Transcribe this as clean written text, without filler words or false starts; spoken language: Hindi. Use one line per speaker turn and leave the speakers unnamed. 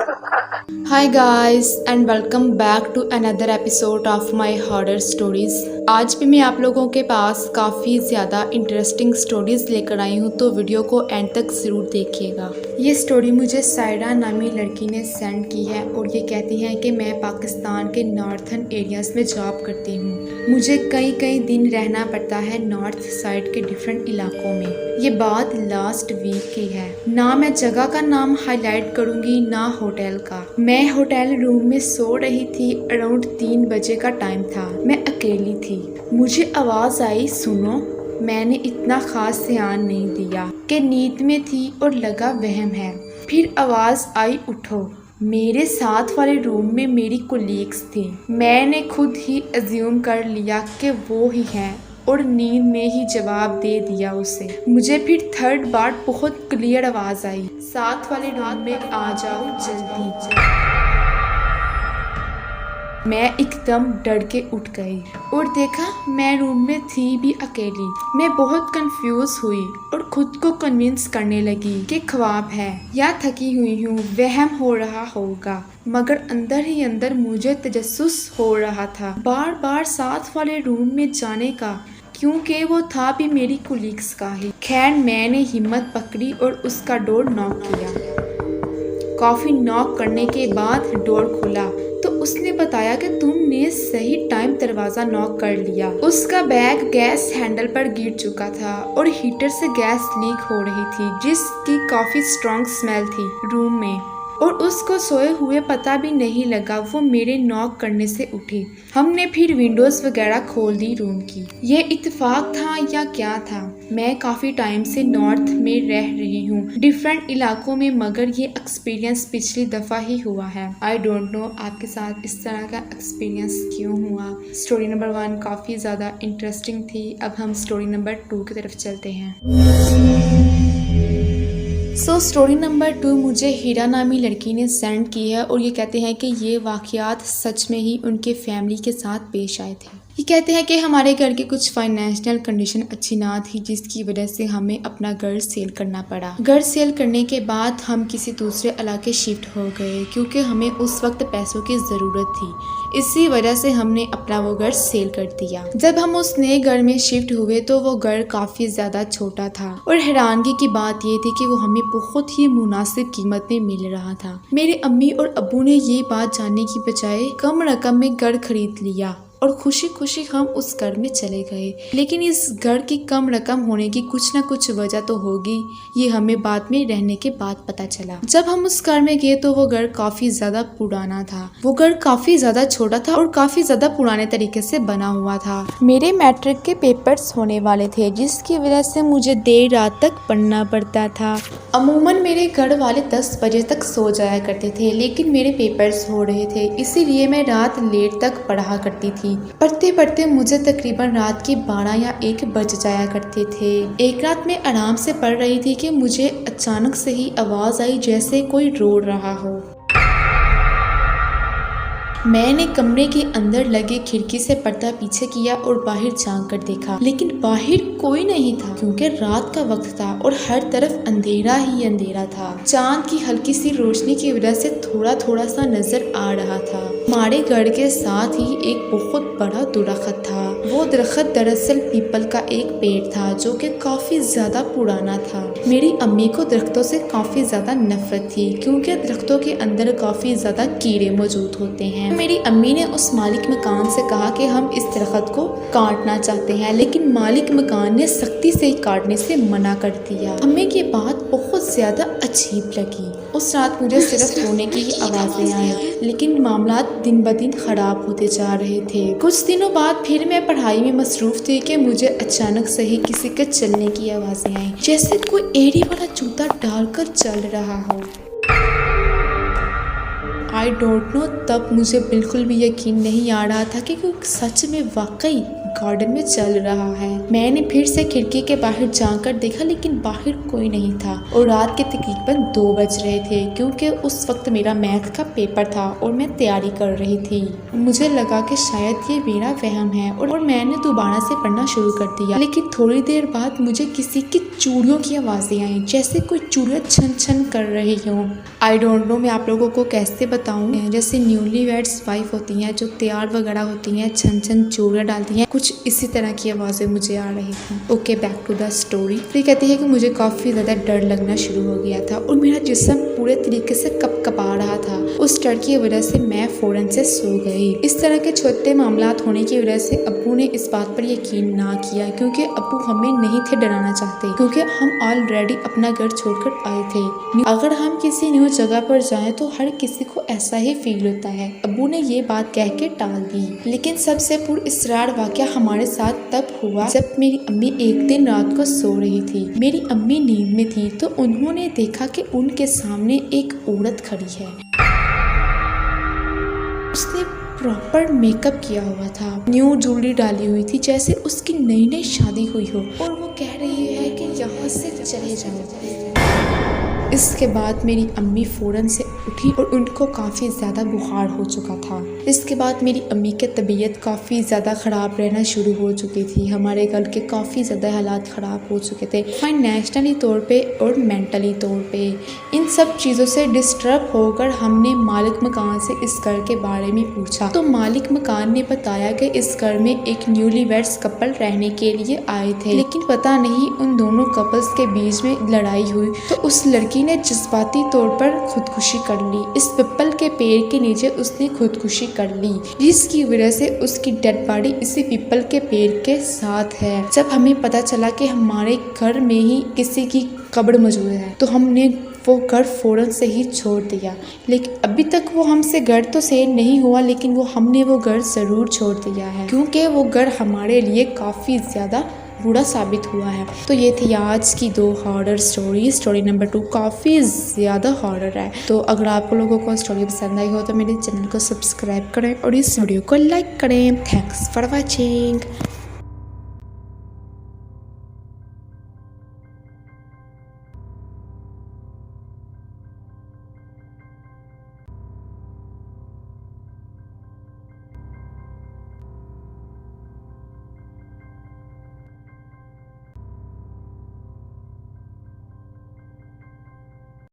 Hi guys and welcome back to another episode of my horror stories। आज भी मैं आप लोगों के पास काफ़ी ज़्यादा इंटरेस्टिंग स्टोरीज लेकर आई हूँ, तो वीडियो को एंड तक ज़रूर देखिएगा। ये स्टोरी मुझे सायरा नामी लड़की ने सेंड की है और ये कहती है कि मैं पाकिस्तान के नॉर्थन एरियाज़ में जॉब करती हूँ। मुझे कई दिन रहना पड़ता है नॉर्थ साइड के डिफरेंट इलाकों में। ये बात लास्ट वीक की है। ना मैं जगह का नाम हाईलाइट करूँगी ना होटल का। मैं होटल रूम में सो रही थी। अराउंड 3 बजे का टाइम था। मैं अकेली थी। मुझे आवाज़ आई, सुनो। मैंने इतना खास ध्यान नहीं दिया कि नींद में थी और लगा वहम है। फिर आवाज़ आई, उठो। मेरे साथ वाले रूम में मेरी कोलीग्स थी। मैंने खुद ही अज्यूम कर लिया कि वो ही हैं और नींद में ही जवाब दे दिया उसे। मुझे फिर थर्ड बार बहुत क्लियर आवाज़ आई, साथ वाले रूम में आ जाओ जल्दी। मैं एकदम डर के उठ गई और देखा मैं रूम में थी भी अकेली। मैं बहुत कंफ्यूज हुई और खुद को कन्विंस करने लगी कि ख्वाब है या थकी हुई हूँ, वहम हो रहा होगा। मगर अंदर ही अंदर मुझे तजस्सुस हो रहा था बार बार साथ वाले रूम में जाने का, क्योंकि वो था भी मेरी कोलीग्स का ही। खैर मैंने हिम्मत पकड़ी और उसका डोर नॉक किया। काफ़ी नॉक करने के बाद डोर खुला तो उसने बताया कि तुमने सही टाइम दरवाज़ा नॉक कर लिया। उसका बैग गैस हैंडल पर गिर चुका था और हीटर से गैस लीक हो रही थी, जिसकी काफ़ी स्ट्रॉन्ग स्मेल थी रूम में। और उसको सोए हुए पता भी नहीं लगा, वो मेरे नॉक करने से उठी। हमने फिर विंडोज़ वगैरह खोल दी रूम की। ये इत्तेफाक था या क्या था? मैं काफ़ी टाइम से नॉर्थ में रह रही हूँ, डिफरेंट इलाकों में, मगर ये एक्सपीरियंस पिछली दफ़ा ही हुआ है। आई डोंट नो आपके साथ इस तरह का एक्सपीरियंस क्यों हुआ। स्टोरी नंबर 1 काफ़ी ज़्यादा इंटरेस्टिंग थी। अब हम स्टोरी नंबर 2 की तरफ चलते हैं। स्टोरी नंबर 2 मुझे हीरा नामी लड़की ने सेंड की है और ये कहते हैं कि ये वाक़यात सच में ही उनके फैमिली के साथ पेश आए थे। ये कहते हैं कि हमारे घर की कुछ फाइनेंशियल कंडीशन अच्छी ना थी, जिसकी वजह से हमें अपना घर सेल करना पड़ा। घर सेल करने के बाद हम किसी दूसरे इलाके शिफ्ट हो गए, क्योंकि हमें उस वक्त पैसों की ज़रूरत थी। इसी वजह से हमने अपना वो घर सेल कर दिया। जब हम उस नए घर में शिफ्ट हुए तो वो घर काफ़ी ज़्यादा छोटा था और हैरानगी की बात ये थी कि वो हमें बहुत ही मुनासिब कीमत में मिल रहा था। मेरे अम्मी और अब्बू ने ये बात जानने की बजाय कम रकम में घर खरीद लिया और खुशी खुशी हम उस घर में चले गए। लेकिन इस घर की कम रकम होने की कुछ ना कुछ वजह तो होगी, ये हमें बाद में रहने के बाद पता चला। जब हम उस घर में गए तो वो घर काफ़ी ज़्यादा पुराना था। वो घर काफ़ी ज़्यादा छोटा था और काफ़ी ज़्यादा पुराने तरीके से बना हुआ था। मेरे मैट्रिक के पेपर्स होने वाले थे, जिसकी वजह से मुझे देर रात तक पढ़ना पड़ता था। अमूमन मेरे घर वाले 10 बजे तक सो जाया करते थे, लेकिन मेरे पेपर्स हो रहे थे, इसीलिए मैं रात लेट तक पढ़ा करती थी। पढ़ते पढ़ते मुझे तकरीबन रात के 12 या 1 बज जाया करते थे। एक रात मैं आराम से पढ़ रही थी कि मुझे अचानक से ही आवाज़ आई जैसे कोई रो रहा हो। मैंने कमरे के अंदर लगे खिड़की से पर्दा पीछे किया और बाहर झांक कर देखा, लेकिन बाहर कोई नहीं था, क्योंकि रात का वक्त था और हर तरफ अंधेरा ही अंधेरा था। चांद की हल्की सी रोशनी की वजह से थोड़ा थोड़ा सा नजर आ रहा था। हमारे घर के साथ ही एक बहुत बड़ा दरख्त था। वो दरख्त दरअसल पीपल का एक पेड़ था, जो कि काफी ज्यादा पुराना था। मेरी अम्मी को दरख्तों से काफी ज्यादा नफरत थी, क्योंकि दरख्तों के अंदर काफी ज्यादा कीड़े मौजूद होते हैं। मेरी अम्मी ने उस मालिक मकान से कहा कि हम इस दरख्त को काटना चाहते हैं, लेकिन मालिक मकान ने सख्ती से काटने से मना कर दिया। हमें ये बात बहुत ज्यादा अजीब लगी। उस रात मुझे सिर्फ रोने की ही आवाज़ें आई, लेकिन मामला दिन ब दिन खराब होते जा रहे थे। कुछ दिनों बाद फिर मैं पढ़ाई में मसरूफ थी कि मुझे अचानक से ही किसी के चलने की आवाज़ें आई, जैसे कोई एड़ी वाला जूता डालकर चल रहा हो। आई डोंट नो, तब मुझे बिल्कुल भी यकीन नहीं आ रहा था कि सच में वाकई गार्डन में चल रहा है। मैंने फिर से खिड़की के बाहर जाकर देखा, लेकिन बाहर कोई नहीं था और रात के तकरीबन 2 बज रहे थे, क्योंकि उस वक्त मेरा मैथ का पेपर था और मैं तैयारी कर रही थी। मुझे लगा कि शायद ये मेरा वहम है और मैंने दोबारा से पढ़ना शुरू कर दिया। लेकिन थोड़ी देर बाद मुझे किसी की चूड़ियों की आवाजें आई, जैसे कोई चूड़ियां छन छन कर रही हों। आई डोंट नो, मैं आप लोगों को कैसे बताऊं। जैसे न्यूली वेड्स वाइफ होती हैं जो तैयार वगैरह होती हैं, छन छन चूड़ियां डालती हैं, कुछ इसी तरह की आवाजें मुझे आ रही थी। Okay, back to the story. फिर कहती है कि मुझे काफी ज्यादा डर लगना शुरू हो गया था और मेरा जिस्म पूरे तरीके से कपकपा रहा था। उस डर की वजह से मैं फौरन से सो गई। इस तरह के छोटे मामलात होने की वजह से अब्बू ने इस बात पर यकीन ना किया, क्योंकि अब्बू हमें नहीं थे डराना चाहते, क्योंकि हम ऑलरेडी अपना घर छोड़कर आए थे। अगर हम किसी न्यू जगह पर जाएं तो हर किसी को ऐसा ही फील होता है। अब्बू ने ये बात कह के टाल दी। लेकिन सबसे पुरअसरार वाकया हमारे साथ तब हुआ जब मेरी अम्मी एक दिन रात को सो रही थी। मेरी अम्मी नींद में थी तो उन्होंने देखा कि उनके सामने एक औरत खड़ी है। उसने प्रॉपर मेकअप किया हुआ था, न्यू ज्वेलरी डाली हुई थी, जैसे उसकी नई नई शादी हुई हो, और वो कह रही है कि यहाँ से चले जाओ। इसके बाद मेरी अम्मी फ़ौरन से उठी और उनको काफ़ी ज़्यादा बुखार हो चुका था। इसके बाद मेरी अम्मी की तबीयत काफ़ी ज़्यादा ख़राब रहना शुरू हो चुकी थी। हमारे घर के काफ़ी ज़्यादा हालात ख़राब हो चुके थे, फाइनेंशियली तौर पे और मेंटली तौर पे। इन सब चीज़ों से डिस्टर्ब होकर हमने मालिक मकान से इस घर के बारे में पूछा, तो मालिक मकान ने बताया कि इस घर में एक न्यूली वेड्स कपल रहने के लिए आए थे, लेकिन पता नहीं उन दोनों कपल्स के बीच में लड़ाई हुई तो उस लड़की ने जज्बाती तौर पर खुदकुशी कर ली। इस पिपल के पेड़ के नीचे उसने खुदकुशी कर ली, जिसकी वजह से उसकी डेड बॉडी इसी पिपल के पेड़ के साथ है। जब हमें पता चला कि हमारे घर में ही किसी की कब्र मौजूद है तो हमने वो घर फौरन से ही छोड़ दिया। लेकिन अभी तक वो हमसे घर तो सेल नहीं हुआ, लेकिन हमने वो घर ज़रूर छोड़ दिया है, क्योंकि वो घर हमारे लिए काफ़ी ज़्यादा बुरा साबित हुआ है। तो ये थी आज की 2 हॉरर स्टोरी। स्टोरी नंबर 2 काफ़ी ज़्यादा हॉरर है। तो अगर आप लोगों को स्टोरी पसंद आई हो तो मेरे चैनल को सब्सक्राइब करें और इस वीडियो को लाइक करें। Thanks for watching.